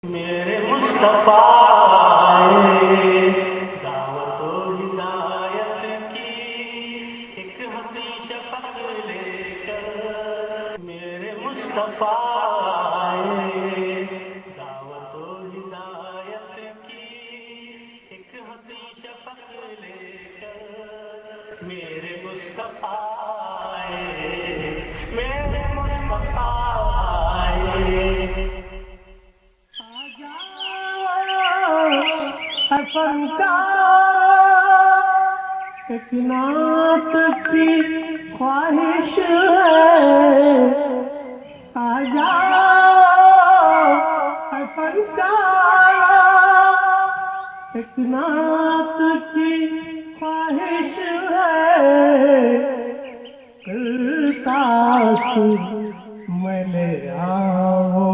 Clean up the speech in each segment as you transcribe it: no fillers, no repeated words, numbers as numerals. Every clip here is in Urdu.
میرے مصطفیٰ دعوت و ہدایت کی ایک ہنسی شفق لے کر، میرے مصطفیٰ دعوت و ہدایت کی ایک ہنسی شفق لے کر، میرے مصطفیٰ میرے مصطفیٰ ایک نعت کی خواہش ہے، آ جاؤ اے فنکار، ایک نعت کی خواہش ہے، کاش میں لے آؤ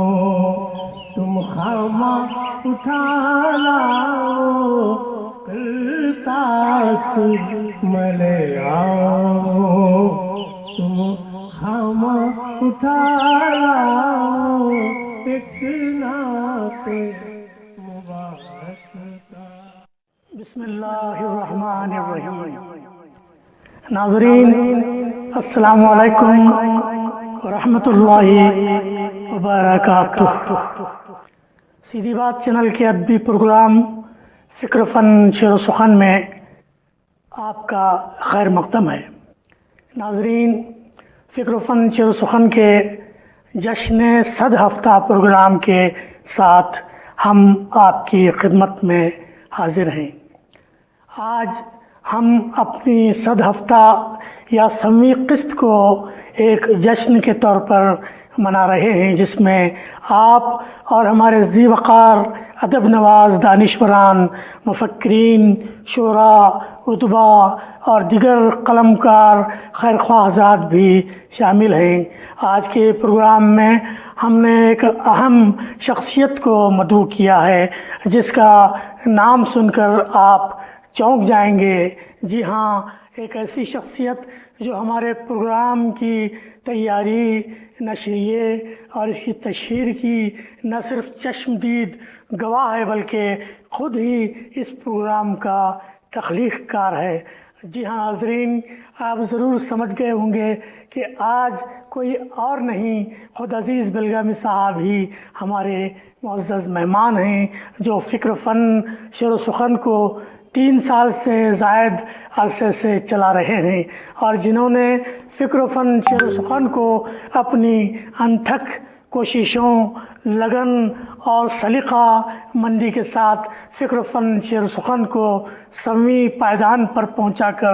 تم خامہ اٹھا لاؤ، کاش میں لے آؤ تم خامہ اٹھا لاؤ، ایک نعت مبارک کا۔ بسم اللہ الرحمن الرحیم۔ ناظرین السلام علیکم ورحمۃ اللہ وبرکاتہ۔ سیدھی بات چینل کے ادبی پروگرام فکر فن شعر و سخن میں آپ کا خیر مقدم ہے۔ ناظرین، فکر و فن شعر و سخن کے جشن 100 ہفتہ پروگرام کے ساتھ ہم آپ کی خدمت میں حاضر ہیں۔ آج ہم اپنی 100 ہفتہ یا 100ویں قسط کو ایک جشن کے طور پر منا رہے ہیں، جس میں آپ اور ہمارے ذی وقار ادب نواز دانشوران، مفکرین، شعراء، ادبا اور دیگر قلمکار خیر خواہ حضرات بھی شامل ہیں۔ آج کے پروگرام میں ہم نے ایک اہم شخصیت کو مدعو کیا ہے، جس کا نام سن کر آپ چونک جائیں گے۔ جی ہاں، ایک ایسی شخصیت جو ہمارے پروگرام کی تیاری، نشریے اور اس کی تشہیر کی نہ صرف چشمدید گواہ ہے، بلکہ خود ہی اس پروگرام کا تخلیق کار ہے۔ جی ہاں ناظرین، آپ ضرور سمجھ گئے ہوں گے کہ آج کوئی اور نہیں، خود عزیز بلگامی صاحب ہی ہمارے معزز مہمان ہیں، جو فکر فن شعر و سخن کو 3 سال سے زائد عرصے سے چلا رہے ہیں، اور جنہوں نے فکر و فن شعر و سخن کو اپنی انتھک کوششوں، لگن اور سلیقہ مندی کے ساتھ فکر و فن شعر و سخن کو 100ویں پائیدان پر پہنچا کر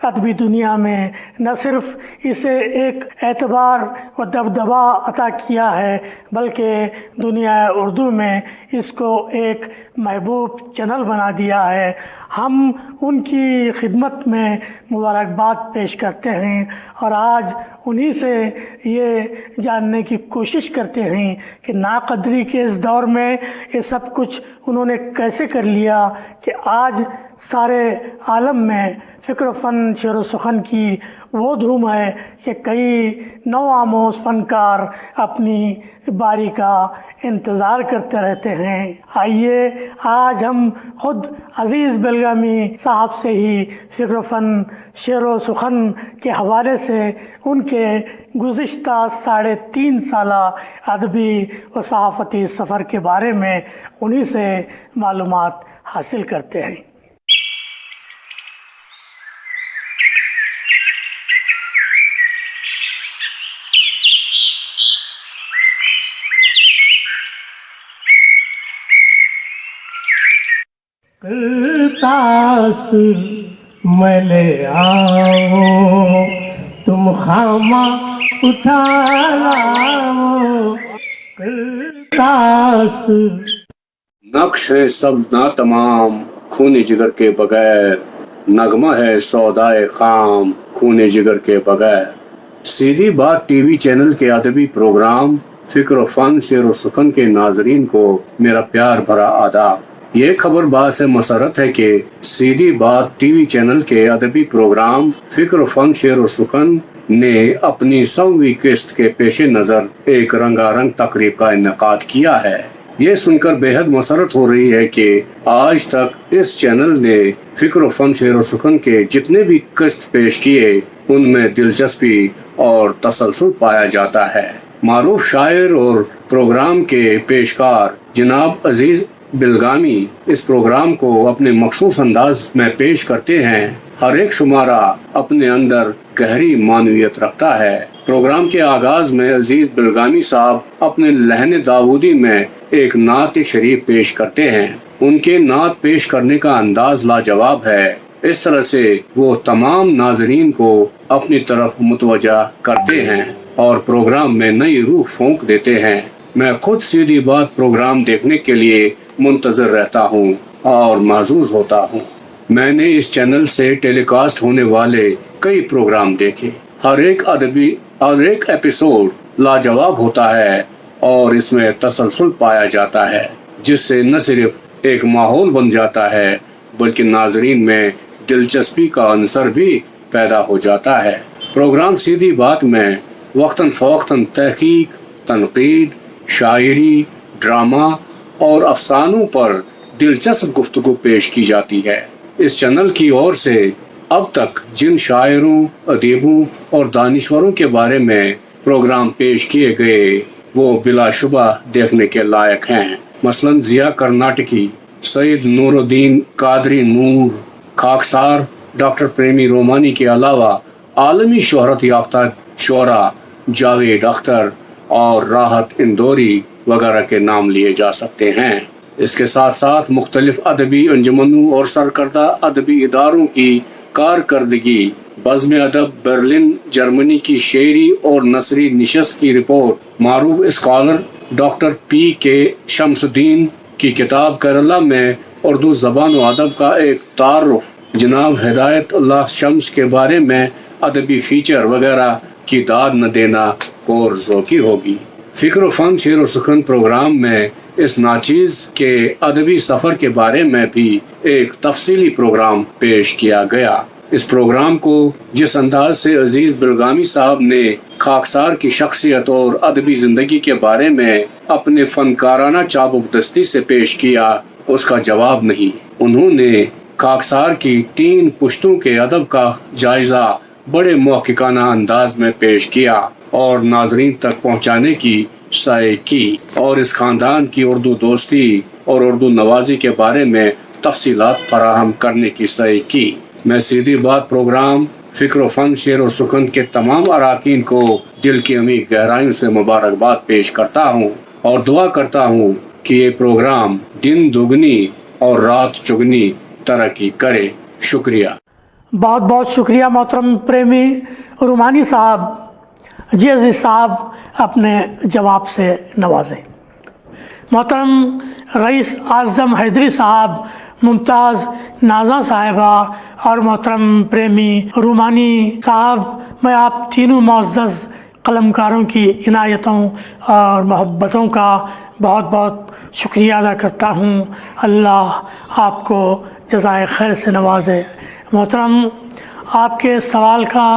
ادبی دنیا میں نہ صرف اسے ایک اعتبار و دبدبہ عطا کیا ہے، بلکہ دنیا اردو میں اس کو ایک محبوب چینل بنا دیا ہے۔ ہم ان کی خدمت میں مبارکباد پیش کرتے ہیں، اور آج انہی سے یہ جاننے کی کوشش کرتے ہیں کہ ناقدری کے اس دور میں یہ سب کچھ انہوں نے کیسے کر لیا کہ آج سارے عالم میں فکر و فن شعر و سخن کی وہ دھوم ہے کہ کئی نوآموز فنکار اپنی باری کا انتظار کرتے رہتے ہیں۔ آئیے آج ہم خود عزیز بلگامی صاحب سے ہی فکر و فن شعر و سخن کے حوالے سے ان کے گزشتہ 3.5 سالہ ادبی و صحافتی سفر کے بارے میں انہی سے معلومات حاصل کرتے ہیں۔ کاش میں لے آؤ تم خامہ اٹھا لاؤ، کاش نقش ہے سب ناتمام خون جگر کے بغیر، نغمہ ہے سودائے خام خون جگر کے بغیر۔ سیدھی بات ٹی وی چینل کے ادبی پروگرام فکر و فن شعر و سخن کے ناظرین کو میرا پیار بھرا آداب۔ یہ خبر باعث مسرت ہے کہ سیدھی بات ٹی وی چینل کے ادبی پروگرام فکر و فن شعر و سخن نے اپنی 100ویں قسط کے پیش نظر ایک رنگا رنگ تقریب کا انعقاد کیا ہے۔ یہ سن کر بےحد مسرت ہو رہی ہے کہ آج تک اس چینل نے فکر و فن شعر و سخن کے جتنے بھی قسط پیش کیے ان میں دلچسپی اور تسلسل پایا جاتا ہے۔ معروف شاعر اور پروگرام کے پیشکار جناب عزیز بلگامی اس پروگرام کو اپنے مخصوص انداز میں پیش کرتے ہیں۔ ہر ایک شمارہ اپنے اندر گہری معنویت رکھتا ہے۔ پروگرام کے آغاز میں عزیز بلگامی صاحب اپنے لہن داودی میں ایک نعت شریف پیش کرتے ہیں۔ ان کے نعت پیش کرنے کا انداز لاجواب ہے۔ اس طرح سے وہ تمام ناظرین کو اپنی طرف متوجہ کرتے ہیں اور پروگرام میں نئی روح پھونک دیتے ہیں۔ میں خود سیدھی بات پروگرام دیکھنے کے لیے منتظر رہتا ہوں اور محظوظ ہوتا ہوں۔ میں نے اس چینل سے ٹیلی کاسٹ ہونے والے کئی پروگرام دیکھے۔ ہر ایک ایپیسوڈ لاجواب ہوتا ہے اور اس میں تسلسل پایا جاتا ہے، جس سے نہ صرف ایک ماحول بن جاتا ہے بلکہ ناظرین میں دلچسپی کا عنصر بھی پیدا ہو جاتا ہے۔ پروگرام سیدھی بات میں وقتاً فوقتاً تحقیق، تنقید، شاعری، ڈرامہ اور افسانوں پر دلچسپ گفتگو پیش کی جاتی ہے۔ اس چینل کی اور سے اب تک جن شاعروں، ادیبوں اور دانشوروں کے بارے میں پروگرام پیش کیے گئے وہ بلا شبہ دیکھنے کے لائق ہیں۔ مثلاً ضیاء کرناٹکی، سید نور الدین قادری نور، خاکسار ڈاکٹر پریمی رومانی کے علاوہ عالمی شہرت یافتہ شعراء جاوید اختر اور راحت اندوری وغیرہ کے نام لیے جا سکتے ہیں۔ اس کے ساتھ ساتھ مختلف ادبی انجمنوں اور سرکردہ ادبی اداروں کی کارکردگی، بزم ادب برلن جرمنی کی شعری اور نثری نشست کی رپورٹ، معروف اسکالر ڈاکٹر پی کے شمس الدین کی کتاب کیرلا میں اردو زبان و ادب کا ایک تعارف، جناب ہدایت اللہ شمس کے بارے میں ادبی فیچر وغیرہ کی داد نہ دینا اور ذوقی ہوگی۔ فکر و فن شعر و سخن پروگرام میں اس ناچیز کے ادبی سفر کے بارے میں بھی ایک تفصیلی پروگرام پیش کیا گیا۔ اس پروگرام کو جس انداز سے عزیز بلگامی صاحب نے خاکسار کی شخصیت اور ادبی زندگی کے بارے میں اپنے فنکارانہ چابک دستی سے پیش کیا، اس کا جواب نہیں۔ انہوں نے خاکسار کی 3 پشتوں کے ادب کا جائزہ بڑے محققانہ انداز میں پیش کیا اور ناظرین تک پہنچانے کی سعی کی، اور اس خاندان کی اردو دوستی اور اردو نوازی کے بارے میں تفصیلات فراہم کرنے کی سعی کی۔ میں سیدھی بات پروگرام فکر و فن شعر و سخن کے تمام اراکین کو دل کی عمیق گہرائیوں سے مبارکباد پیش کرتا ہوں اور دعا کرتا ہوں کہ یہ پروگرام دن دگنی اور رات چگنی ترقی کرے۔ شکریہ۔ بہت بہت شکریہ محترم پریمی رومانی صاحب۔ جی عزیز صاحب اپنے جواب سے نوازیں۔ محترم رئیس اعظم حیدری صاحب، ممتاز نازا صاحبہ اور محترم پریمی رومانی صاحب، میں آپ تینوں معزز قلمکاروں کی عنایتوں اور محبتوں کا بہت بہت شکریہ ادا کرتا ہوں۔ اللہ آپ کو جزائے خیر سے نوازے۔ محترم، آپ کے سوال کا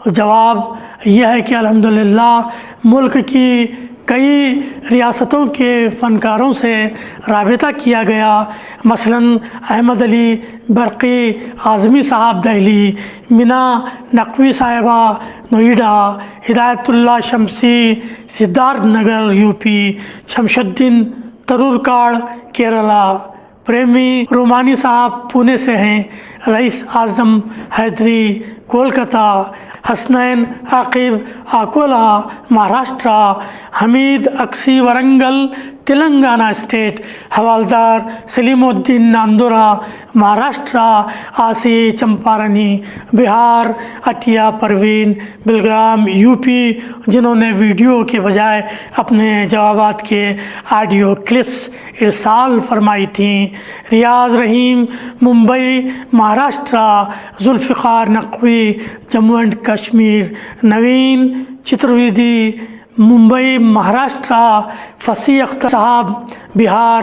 جواب یہ ہے کہ الحمدللہ ملک کی کئی ریاستوں کے فنکاروں سے رابطہ کیا گیا۔ مثلاً احمد علی برقی اعظمی صاحب دہلی، مینا نقوی صاحبہ نوئیڈا، ہدایت اللہ شمسی سدھارتھ نگر یو پی، شمس الدین ترورکاڑ کیرلا، پریمی رومانی صاحب پونے سے ہیں، رئیس اعظم حیدری کولکتہ، حسنین عاقب اکولہ مہاراشٹرا، حمید اکسی ورنگل تلنگانہ اسٹیٹ، حوالدار سلیم الدین ناندورا مہاراشٹرا، آسی چمپارنی بہار، عطیہ پروین بلگرام یو پی، جنہوں نے ویڈیو کے بجائے اپنے جوابات کے آڈیو کلپس ارسال فرمائی تھیں، ریاض رحیم ممبئی مہاراشٹرا، ذوالفقار نقوی جموں اینڈ کشمیر، نوین چترویدی ممبئی مہاراشٹرا، فصیح اختر صاحب بہار،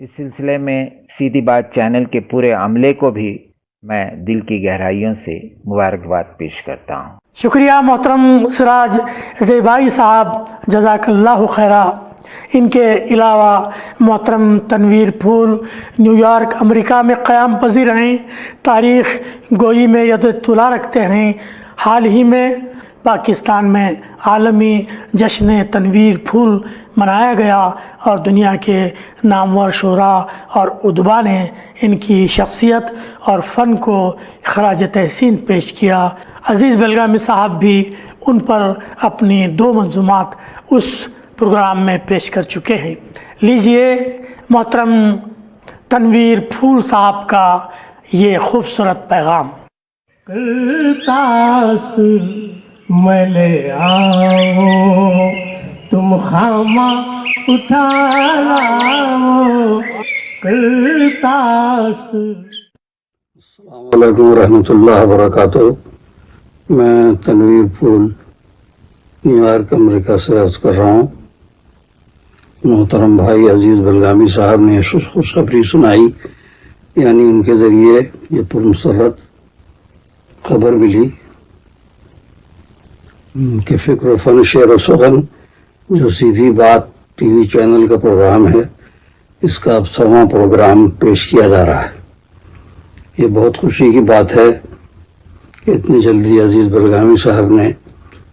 اس سلسلے میں سیدھی بات چینل کے پورے عملے کو بھی میں دل کی گہرائیوں سے مبارکباد پیش کرتا ہوں۔ شکریہ محترم سراج زیبائی صاحب، جزاک اللہ خیرہ۔ ان کے علاوہ محترم تنویر پھول نیو یارک امریکہ میں قیام پذیر ہیں، تاریخ گوئی میں ید اطلاع رکھتے ہیں۔ حال ہی میں پاکستان میں عالمی جشن تنویر پھول منایا گیا اور دنیا کے نامور شعراء اور ادبا نے ان کی شخصیت اور فن کو خراج تحسین پیش کیا۔ عزیز بلگامی صاحب بھی ان پر اپنی 2 منظومات اس پروگرام میں پیش کر چکے ہیں۔ لیجئے محترم تنویر پھول صاحب کا یہ خوبصورت پیغام۔ کرتاس میں لے آؤ تم خامہ اٹھا لاؤ، کرتاس۔ السلام علیکم ورحمۃ اللہ وبرکاتہ۔ میں تنویر پھول نیو یارک امریکہ سے عرض کر رہا ہوں۔ محترم بھائی عزیز بلگامی صاحب نے خوشخبری سنائی، یعنی ان کے ذریعے یہ پرمسرت خبر ملی کہ فکر و فن شعر و سخن جو سیدھی بات ٹی وی چینل کا پروگرام ہے، اس کا اب 100واں پروگرام پیش کیا جا رہا ہے۔ یہ بہت خوشی کی بات ہے کہ اتنی جلدی عزیز بلگامی صاحب نے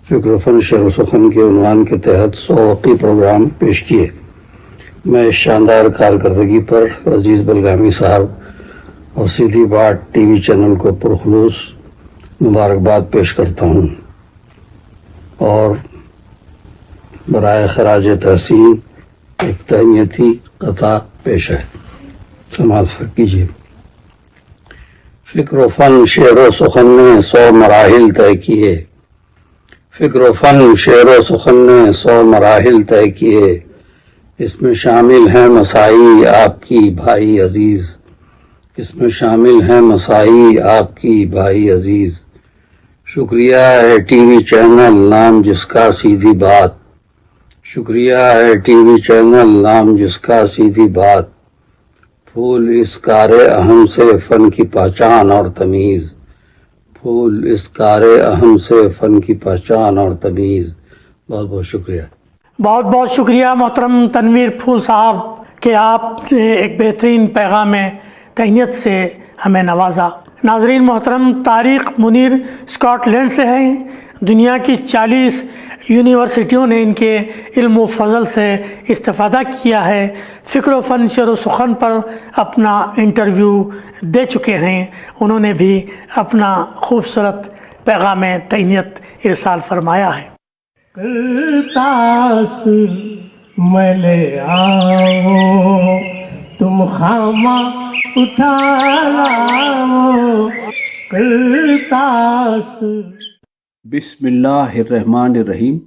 فکر و فن شعر و سخن کے عنوان کے تحت 100 وقتی پروگرام پیش کیے۔ میں اس شاندار کارکردگی پر عزیز بلگامی صاحب اور سیدھی بات ٹی وی چینل کو پرخلوص مبارکباد پیش کرتا ہوں اور برائے خراج تحسین ایک تہنیتی قطعہ پیش ہے، سماعت کیجیے۔ فکر و فن شعر و سخن نے 100 مراحل طے کیے، فکر و فن شعر و سخن نے 100 مراحل طے کیے، اس میں شامل ہیں مسائی آپ کی بھائی عزیز، اس میں شامل ہیں مسائی آپ کی بھائی عزیز۔ شکریہ ہے ٹی وی چینل نام جس کا سیدھی بات، شکریہ ہے ٹی وی چینل نام جس کا سیدھی بات، پھول اس کار اہم سے فن کی پہچان اور تمیز، پھول اس کار اہم سے فن کی پہچان اور تمیز۔ بہت بہت شکریہ۔ بہت بہت شکریہ محترم تنویر پھول صاحب کہ آپ نے ایک بہترین پیغام تہنیت سے ہمیں نوازا۔ ناظرین محترم، طارق منیر اسکاٹ لینڈ سے ہیں۔ دنیا کی 40 یونیورسٹیوں نے ان کے علم و فضل سے استفادہ کیا ہے۔ فکر و فن شعر و سخن پر اپنا انٹرویو دے چکے ہیں۔ انہوں نے بھی اپنا خوبصورت پیغام تہنیت ارسال فرمایا ہے۔ کرتاس میں لے آؤ تم خامہ اٹھا لاؤ، کرتاس۔ بسم اللہ الرحمن الرحیم۔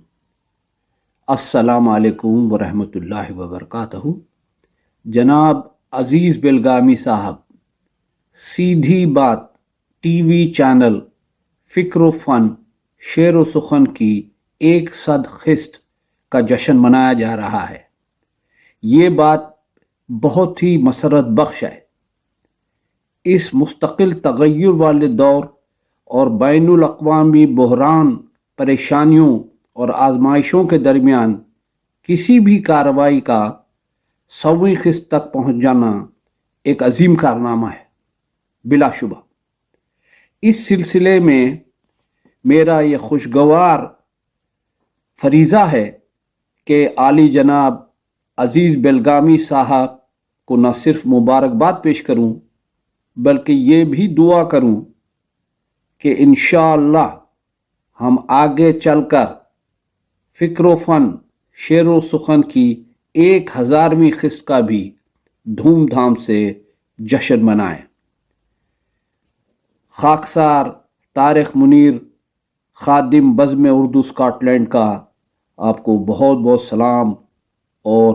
السلام علیکم ورحمۃ اللہ وبرکاتہ۔ جناب عزیز بلگامی صاحب، سیدھی بات ٹی وی چینل فکر و فن شعر و سخن کی 100 قسط کا جشن منایا جا رہا ہے۔ یہ بات بہت ہی مسرت بخش ہے۔ اس مستقل تغیر والے دور اور بین الاقوامی بحران، پریشانیوں اور آزمائشوں کے درمیان کسی بھی کارروائی کا 100ویں قسط تک پہنچ جانا ایک عظیم کارنامہ ہے بلا شبہ۔ اس سلسلے میں میرا یہ خوشگوار فریضہ ہے کہ عالی جناب عزیز بلگامی صاحب کو نہ صرف مبارکباد پیش کروں بلکہ یہ بھی دعا کروں کہ انشاءاللہ ہم آگے چل کر فکر و فن شعر و سخن کی 1000ویں قسط کا بھی دھوم دھام سے جشن منائیں۔ خاکسار طارق منیر، خادم بزم اردو اسکاٹ لینڈ کا آپ کو بہت بہت سلام اور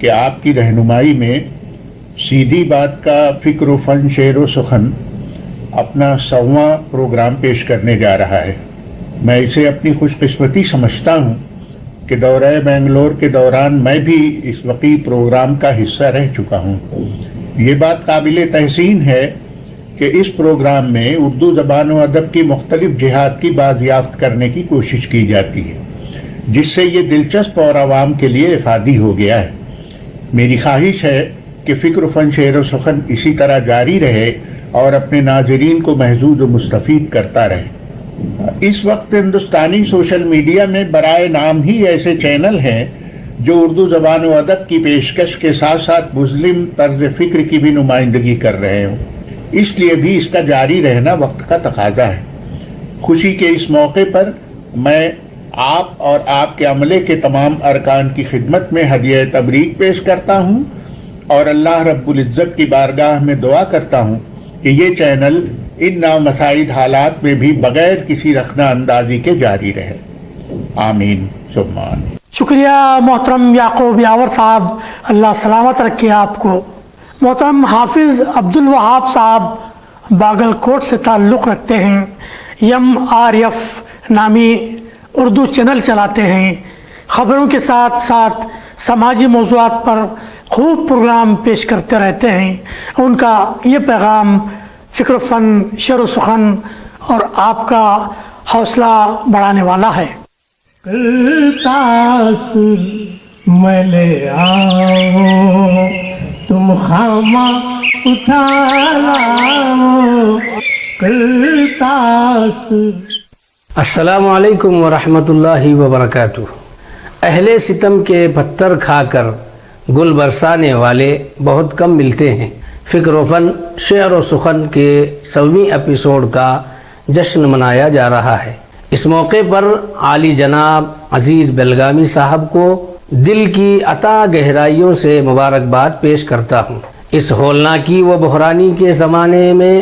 کہ آپ کی رہنمائی میں سیدھی بات کا فکر و فن شعر و سخن اپنا 100واں پروگرام پیش کرنے جا رہا ہے۔ میں اسے اپنی خوش قسمتی سمجھتا ہوں کہ دورہ بنگلور کے دوران میں بھی اس وقی پروگرام کا حصہ رہ چکا ہوں۔ یہ بات قابل تحسین ہے کہ اس پروگرام میں اردو زبان و ادب کی مختلف جہات کی بازیافت کرنے کی کوشش کی جاتی ہے، جس سے یہ دلچسپ اور عوام کے لیے افادی ہو گیا ہے۔ میری خواہش ہے کہ فکر و فن شعر و سخن اسی طرح جاری رہے اور اپنے ناظرین کو محظوظ و مستفید کرتا رہے۔ اس وقت ہندوستانی سوشل میڈیا میں برائے نام ہی ایسے چینل ہیں جو اردو زبان و ادب کی پیشکش کے ساتھ ساتھ مسلم طرز فکر کی بھی نمائندگی کر رہے ہوں، اس لیے بھی اس کا جاری رہنا وقت کا تقاضا ہے۔ خوشی کے اس موقع پر میں آپ اور آپ کے عملے کے تمام ارکان کی خدمت میں ہدیہ تبریک پیش کرتا ہوں اور اللہ رب العزت کی بارگاہ میں دعا کرتا ہوں کہ یہ چینل ان نامساعد حالات میں بھی بغیر کسی رخنہ اندازی کے جاری رہے۔ آمین ثم آمین۔ شکریہ محترم یعقوب یاور صاحب، اللہ سلامت رکھے آپ کو۔ محترم حافظ عبدالوہاب صاحب باگل کوٹ سے تعلق رکھتے ہیں، MRF نامی اردو چینل چلاتے ہیں، خبروں کے ساتھ ساتھ سماجی موضوعات پر خوب پروگرام پیش کرتے رہتے ہیں۔ ان کا یہ پیغام فکر و فن شعر و سخن اور آپ کا حوصلہ بڑھانے والا ہے۔ تاثر میں لے آؤں تم خامہ اٹھا لاؤ تاثر۔ السلام علیکم ورحمۃ اللہ وبرکاتہ۔ اہل ستم کے پتھر کھا کر گل برسانے والے بہت کم ملتے ہیں۔ فکر و فن شعر و سخن کے 100ویں ایپیسوڈ کا جشن منایا جا رہا ہے۔ اس موقع پر عالی جناب عزیز بلگامی صاحب کو دل کی عطا گہرائیوں سے مبارکباد پیش کرتا ہوں۔ اس ہولناکی و بحرانی کے زمانے میں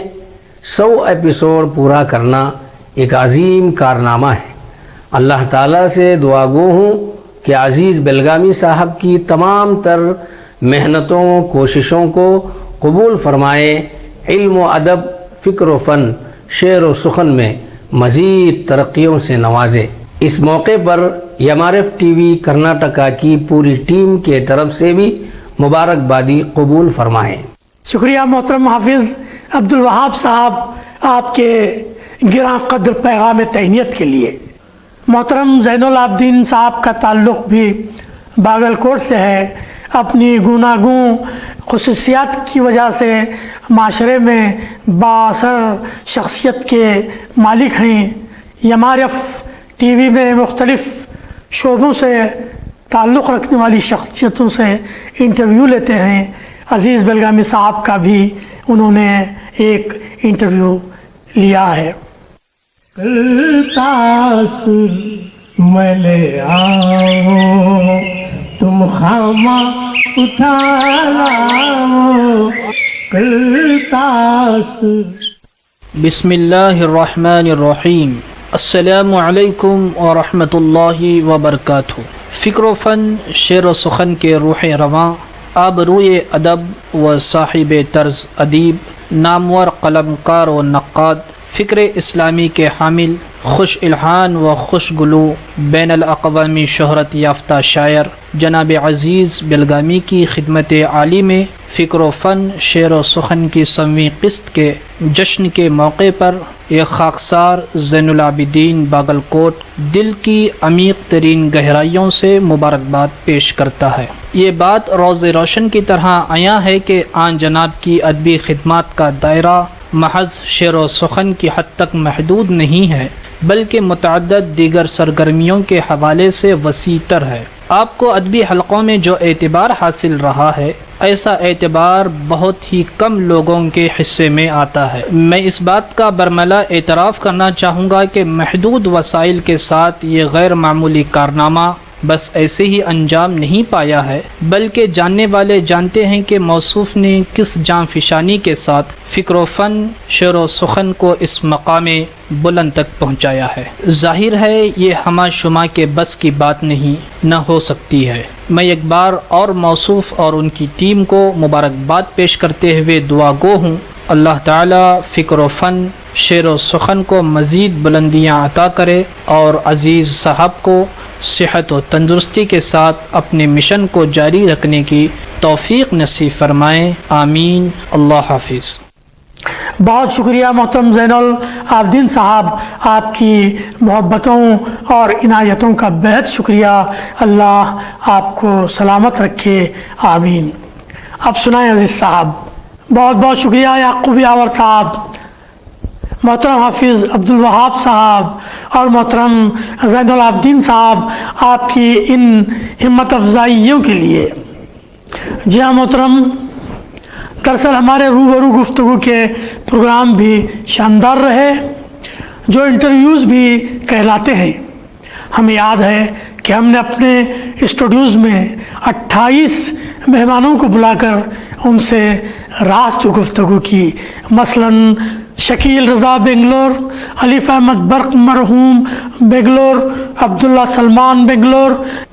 100 ایپیسوڈ پورا کرنا ایک عظیم کارنامہ ہے۔ اللہ تعالیٰ سے دعا گو ہوں کہ عزیز بلگامی صاحب کی تمام تر محنتوں کوششوں کو قبول فرمائے، علم و ادب فکر و فن شعر و سخن میں مزید ترقیوں سے نوازے۔ اس موقع پر MRF TV کرناٹکا کی پوری ٹیم کے طرف سے بھی مبارکبادی قبول فرمائیں۔ شکریہ محترم حافظ عبدالوہاب صاحب آپ کے گراں قدر پیغام تہنیت کے لیے۔ محترم زین العابدین صاحب کا تعلق بھی باگل کوٹ سے ہے۔ اپنی گوناگوں خصوصیات کی وجہ سے معاشرے میں بااثر شخصیت کے مالک ہیں۔ MRF TV میں مختلف شعبوں سے تعلق رکھنے والی شخصیتوں سے انٹرویو لیتے ہیں۔ عزیز بلگامی صاحب کا بھی انہوں نے ایک انٹرویو لیا ہے۔ تاثر میں لے آؤں تم خامہ اٹھا لاؤ تاثر۔ بسم اللہ الرحمن الرحیم۔ السلام علیکم ورحمۃ اللہ وبرکاتہ۔ فکر و فن شعر و سخن کے روح رواں، آبروئے ادب و صاحب طرز ادیب، نامور قلمکار و نقاد، فکر اسلامی کے حامل، خوش الحان و خوش گلو، بین الاقوامی شہرت یافتہ شاعر جناب عزیز بلگامی کی خدمت عالی میں فکر و فن شعر و سخن کی 100ویں قسط کے جشن کے موقع پر ایک خاکسار زین العابدین باگل کوٹ دل کی عمیق ترین گہرائیوں سے مبارکباد پیش کرتا ہے۔ یہ بات روز روشن کی طرح عیاں ہے کہ آن جناب کی ادبی خدمات کا دائرہ محض شعر و سخن کی حد تک محدود نہیں ہے، بلکہ متعدد دیگر سرگرمیوں کے حوالے سے وسیع تر ہے۔ آپ کو ادبی حلقوں میں جو اعتبار حاصل رہا ہے، ایسا اعتبار بہت ہی کم لوگوں کے حصے میں آتا ہے۔ میں اس بات کا برملا اعتراف کرنا چاہوں گا کہ محدود وسائل کے ساتھ یہ غیر معمولی کارنامہ بس ایسے ہی انجام نہیں پایا ہے، بلکہ جاننے والے جانتے ہیں کہ موصوف نے کس جان فشانی کے ساتھ فکر و فن، شعر و سخن کو اس مقام بلند تک پہنچایا ہے۔ ظاہر ہے یہ ہمہ شمع کے بس کی بات نہیں، نہ ہو سکتی ہے۔ میں ایک بار اور موصوف اور ان کی ٹیم کو مبارکباد پیش کرتے ہوئے دعا گو ہوں، اللہ تعالیٰ فکر و فن، شعر و سخن کو مزید بلندیاں عطا کرے اور عزیز صاحب کو صحت و تندرستی کے ساتھ اپنے مشن کو جاری رکھنے کی توفیق نصیب فرمائیں، آمین۔ اللہ حافظ۔ بہت شکریہ محترم زین العابدین صاحب، آپ کی محبتوں اور عنایتوں کا بہت شکریہ، اللہ آپ کو سلامت رکھے، آمین۔ اب سنائیں عزیز صاحب۔ بہت بہت شکریہ یعقوب یاور صاحب، محترم حافظ عبدالوہاب صاحب اور محترم زین العابدین صاحب، آپ کی ان ہمت افزائیوں کے لیے۔ جی ہاں محترم، دراصل ہمارے روبرو گفتگو کے پروگرام بھی شاندار رہے، جو انٹرویوز بھی کہلاتے ہیں۔ ہمیں یاد ہے کہ ہم نے اپنے اسٹوڈیوز میں 28 مہمانوں کو بلا کر ان سے راست گفتگو کی، مثلاً شکیل رضا بنگلور، علیف احمد برق مرحوم بنگلور، عبداللہ سلمان بنگلور،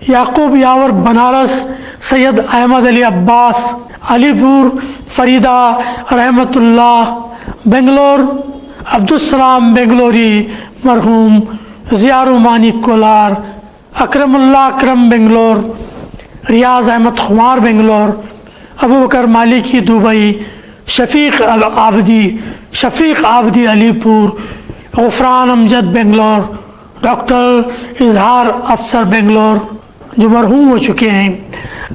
یعقوب یاور بنارس، سید احمد علی عباس علی پور، فریدہ رحمت اللہ بنگلور، عبدالسلام بنگلوری مرحوم، ضیاء رومانی کولار، اکرم اللہ اکرم بنگلور، ریاض احمد خمار بنگلور، ابو بکر مالکی دبئی، شفیق عابدی علی پور، غفران امجد بنگلور، ڈاکٹر اظہار افسر بنگلور جو مرحوم ہو چکے ہیں،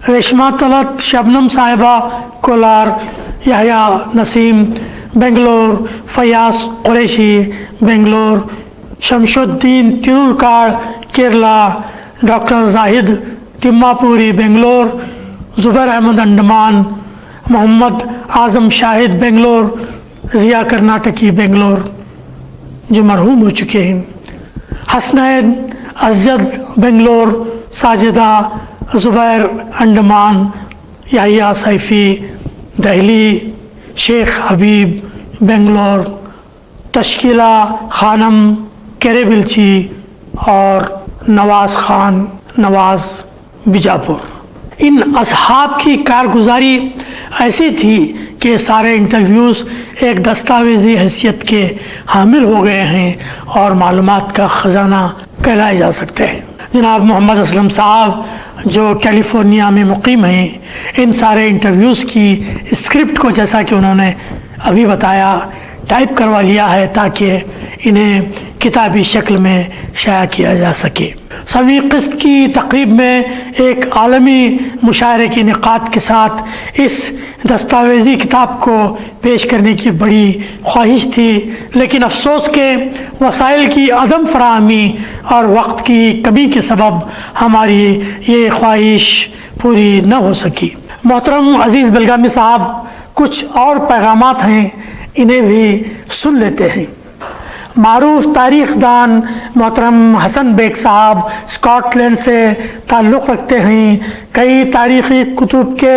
ریشمہ طلعت شبنم صاحبہ کولار، یحییٰ نسیم بنگلور، فیاض قریشی بنگلور، شمش الدین تیرورکاڑ کیرلا، ڈاکٹر زاہد تماپوری بنگلور، زبیر احمد انڈمان، محمد اعظم شاہد بنگلور، ضیاء کرناٹکی بنگلور جو مرحوم ہو چکے ہیں، حسنین ازد بنگلور، ساجدہ زبیر انڈمان، یحییٰ سیفی دہلی، شیخ حبیب بنگلور، تشکیلہ خانم کیریبلچی اور نواز خان نواز بیجاپور۔ ان اصحاب کی کارگزاری ایسی تھی کہ سارے انٹرویوز ایک دستاویزی حیثیت کے حامل ہو گئے ہیں اور معلومات کا خزانہ کہلائے جا سکتے ہیں۔ جناب محمد اسلم صاحب جو کیلیفورنیا میں مقیم ہیں، ان سارے انٹرویوز کی اسکرپٹ کو جیسا کہ انہوں نے ابھی بتایا ٹائپ کروا لیا ہے تاکہ انہیں کتابی شکل میں شائع کیا جا سکے۔ 7ویں قسط کی تقریب میں ایک عالمی مشاعرے کے انعقاد کے ساتھ اس دستاویزی کتاب کو پیش کرنے کی بڑی خواہش تھی، لیکن افسوس کہ وسائل کی عدم فراہمی اور وقت کی کمی کے سبب ہماری یہ خواہش پوری نہ ہو سکی۔ محترم عزیز بلگامی صاحب، کچھ اور پیغامات ہیں، انہیں بھی سن لیتے ہیں۔ معروف تاریخ دان محترم حسن بیگ صاحب اسکاٹ لینڈ سے تعلق رکھتے ہیں، کئی تاریخی کتب کے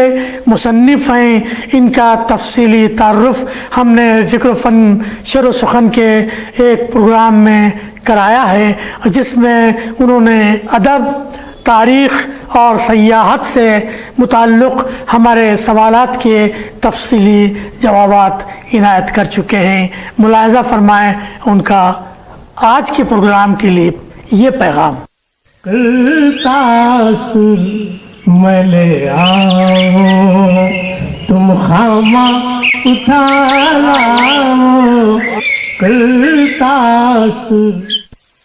مصنف ہیں۔ ان کا تفصیلی تعارف ہم نے فکر و فن شعر و سخن کے ایک پروگرام میں کرایا ہے، جس میں انہوں نے ادب، تاریخ اور سیاحت سے متعلق ہمارے سوالات کے تفصیلی جوابات عنایت کر چکے ہیں۔ ملاحظہ فرمائیں ان کا آج کے پروگرام کے لیے یہ پیغام۔ تاثر میں لے آؤ تم خامہ اٹھا لاؤ، تاثر۔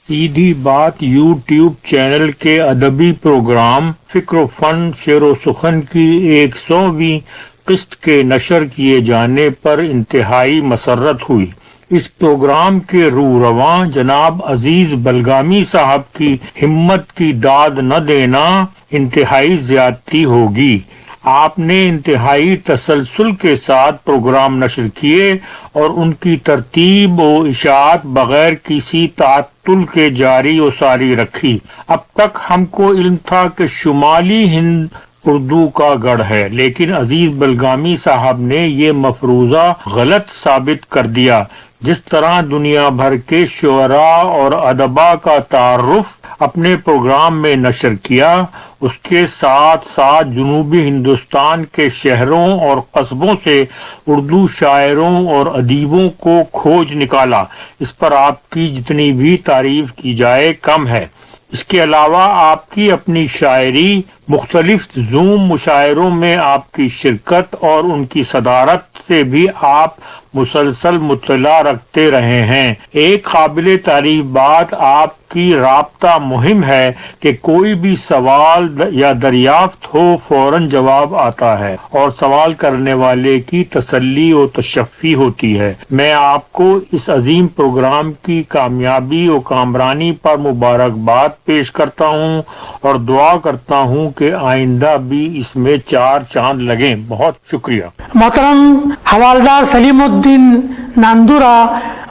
سیدھی بات یوٹیوب چینل کے ادبی پروگرام فکر و فن شعر و سخن کی 100ویں قسط کے نشر کیے جانے پر انتہائی مسرت ہوئی۔ اس پروگرام کے روح رواں جناب عزیز بلگامی صاحب کی ہمت کی داد نہ دینا انتہائی زیادتی ہوگی۔ آپ نے انتہائی تسلسل کے ساتھ پروگرام نشر کیے اور ان کی ترتیب و اشاعت بغیر کسی تعطل کے جاری و ساری رکھی۔ اب تک ہم کو علم تھا کہ شمالی ہند اردو کا گڑھ ہے، لیکن عزیز بلگامی صاحب نے یہ مفروضہ غلط ثابت کر دیا۔ جس طرح دنیا بھر کے شعراء اور ادباء کا تعارف اپنے پروگرام میں نشر کیا، اس کے ساتھ ساتھ جنوبی ہندوستان کے شہروں اور قصبوں سے اردو شاعروں اور ادیبوں کو کھوج نکالا۔ اس پر آپ کی جتنی بھی تعریف کی جائے کم ہے۔ اس کے علاوہ آپ کی اپنی شاعری، مختلف زوم مشاعروں میں آپ کی شرکت اور ان کی صدارت سے بھی آپ مسلسل مطلع رکھتے رہے ہیں۔ ایک قابل تعریف بات آپ کی رابطہ مہم ہے کہ کوئی بھی سوال یا دریافت ہو فوراً جواب آتا ہے اور سوال کرنے والے کی تسلی و تشفی ہوتی ہے۔ میں آپ کو اس عظیم پروگرام کی کامیابی و کامرانی پر مبارکباد پیش کرتا ہوں اور دعا کرتا ہوں کہ آئندہ بھی اس میں چار چاند لگیں۔ بہت شکریہ۔ محترم حوالدار سلیم الدین ناندورا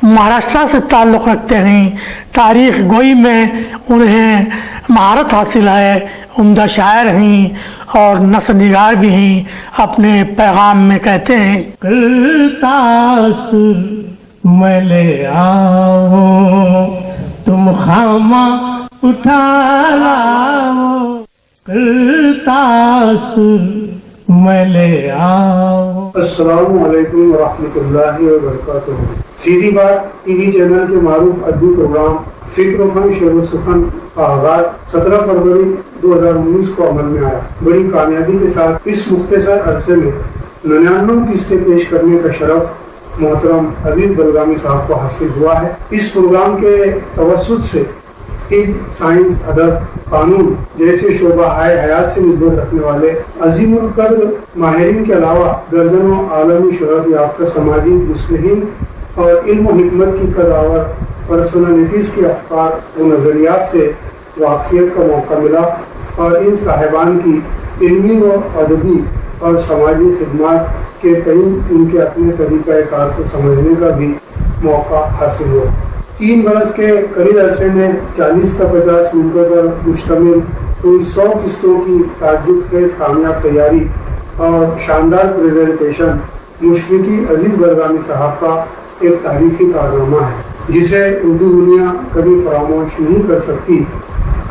مہاراشٹرا سے تعلق رکھتے ہیں۔ تاریخ گوئی میں انہیں مہارت حاصل ہے، عمدہ شاعر ہیں اور نثر نگار بھی ہیں۔ اپنے پیغام میں کہتے ہیں، تاثر میں لے آؤ تم خامہ اٹھا لاؤ، تاثر میں لے آؤ۔ السلام علیکم ورحمۃ اللہ وبرکاتہ۔ سیدھی بات ٹی وی چینل کے معروف ادبی پروگرام فکر و فن شعر و سخن کا آغاز 17 فروری 2019 کو عمل میں آیا۔ بڑی کامیابی کے ساتھ اس مختصر عرصے میں 99 قسطیں پیش کرنے کا شرف محترم عزیز بلگامی صاحب کو حاصل ہوا ہے۔ اس پروگرام کے توسط سے طب، سائنس، ادب، قانون جیسے شعبہ حیات سے نسبت رکھنے والے عظیم القدر ماہرین کے علاوہ درجنوں عالمی شہرت یافتہ سماجی مصلحین اور علم و حکمت کی قداور پرسنالٹیز کے افکار و نظریات سے واقفیت کا موقع ملا اور ان صاحبان کی علمی و ادبی اور سماجی خدمات کے تئیں ان کے اپنے طریقہ کار کو سمجھنے کا بھی موقع حاصل ہوا۔ 3 برس کے قریب عرصے میں 40 تا 50 منٹوں پر مشتمل کوئی 100 قسطوں کی تعجب خیز کامیاب تیاری اور شاندار پریزنٹیشن مشفقی عزیز بلگامی صاحب کا ایک تاریخی کارنامہ ہے جسے اردو دنیا کبھی فراموش نہیں کر سکتی۔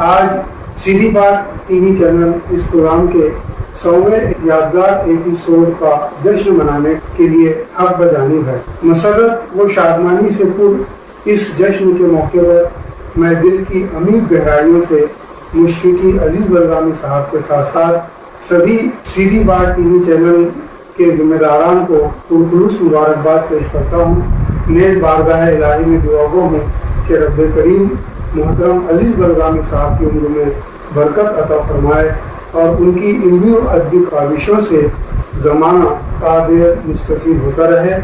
آج سیدھی بات ٹی وی چینل اس پروگرام کے 100ویں یادگار ایپیسوڈ کا جشن منانے کے لیے حق بجانب ہے۔ مسرت و شادمانی سے پر اس جشن کے موقع پر میں دل کی عمیق گہرائیوں سے مشفقی عزیز بلگامی صاحب کے ساتھ ساتھ سبھی سیدھی بات ٹی وی چینل کے ذمہ داران کو پرخلوص مبارکباد پیش کرتا ہوں۔ نیز بارگاہ الہی میں دعا گو ہوں کہ رب کریم محترم عزیز بلگامی صاحب کی عمر میں برکت عطا فرمائے اور ان کی علمی و ادبی کاوشوں سے زمانہ قادر مستفید ہوتا رہے،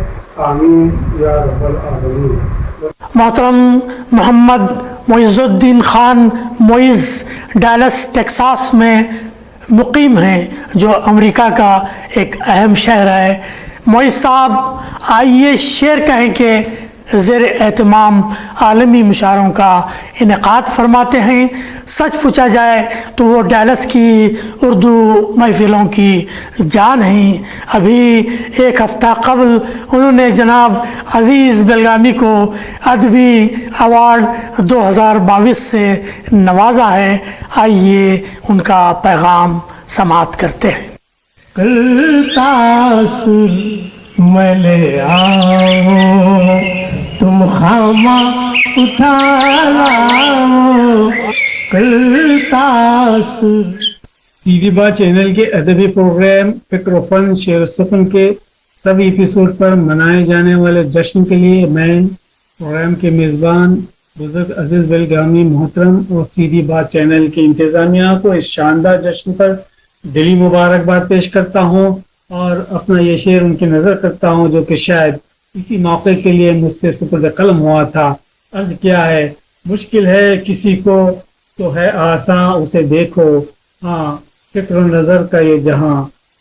آمین یا رب العالمین۔ محترم محمد معز الدین خان معز ڈالس ٹیکساس میں مقیم ہیں، جو امریکہ کا ایک اہم شہر ہے۔ معز صاحب آئیے شعر کہیں کہ زیر اہتمام عالمی مشاعروں کا انعقاد فرماتے ہیں۔ سچ پوچھا جائے تو وہ ڈیلس کی اردو محفلوں کی جان ہیں۔ ابھی 1 ہفتہ قبل انہوں نے جناب عزیز بلگامی کو ادبی ایوارڈ 2022 سے نوازا ہے۔ آئیے ان کا پیغام سماعت کرتے ہیں۔ تاثر میں لے آؤ تم خامہ اٹھا لاؤ، تاثر۔ سیدھی بات چینل کے ادبی پروگرام فکر و فن شعر و سخن کے سب ایپیسوڈ پر منائے جانے والے جشن کے لیے میں پروگرام کے میزبان بزرگ عزیز بلگامی محترم اور سیدھی بات چینل کی انتظامیہ کو اس شاندار جشن پر دلی مبارکباد پیش کرتا ہوں اور اپنا یہ شعر ان کی نظر کرتا ہوں جو کہ شاید اسی موقع کے لیے مجھ سے سپرد قلم ہوا تھا۔ عرض کیا ہے، مشکل ہے کسی کو تو ہے آساں اسے دیکھو، ہاں فکر و نظر کا یہ جہاں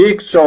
100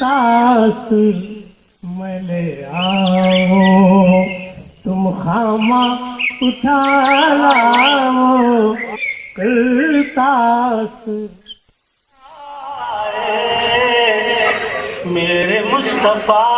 تاثر میں لے آؤ تم خامہ اٹھا لاؤ تاثر میرے مصطفیٰ